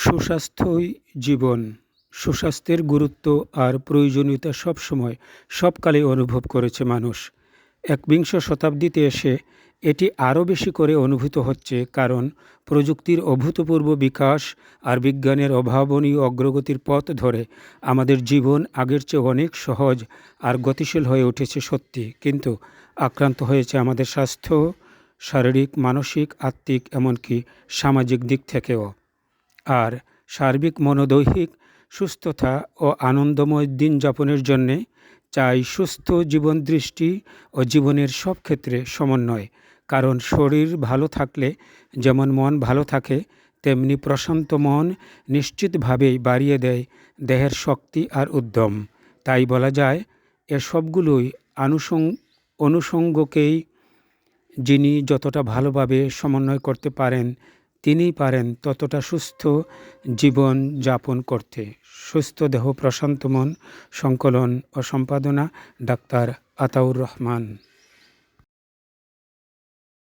সুস্বাস্থ্যই জীবন। সুস্বাস্থ্যের গুরুত্ব আর প্রয়োজনীয়তা সবসময় সবকালে অনুভব করেছে মানুষ। একবিংশ শতাব্দীতে এসে এটি আরও বেশি করে অনুভূত হচ্ছে, কারণ প্রযুক্তির অভূতপূর্ব বিকাশ আর বিজ্ঞানের অভাবনীয় অগ্রগতির পথ ধরে আমাদের জীবন আগের চেয়ে অনেক সহজ আর গতিশীল হয়ে উঠেছে সত্যি, কিন্তু আক্রান্ত হয়েছে আমাদের স্বাস্থ্য, শারীরিক, মানসিক, আত্মিক, এমনকি সামাজিক দিক থেকেও। আর সার্বিক মনোদৈহিক সুস্থতা ও আনন্দময় দিন যাপনের জন্যে চাই সুস্থ জীবনদৃষ্টি ও জীবনের সব ক্ষেত্রে সমন্বয়। কারণ শরীর ভালো থাকলে যেমন মন ভালো থাকে, তেমনি প্রশান্ত মন নিশ্চিতভাবেই বাড়িয়ে দেয় দেহের শক্তি আর উদ্যম। তাই বলা যায়, এসবগুলোই অনুষঙ্গকেই যিনি যতটা ভালোভাবে সমন্বয় করতে পারেন, তিনিই পারেন ততটা সুস্থ জীবন যাপন করতে। সুস্থ দেহ, প্রশান্ত মন। সংকলন ও সম্পাদনা ডাক্তার আতাউর রহমান।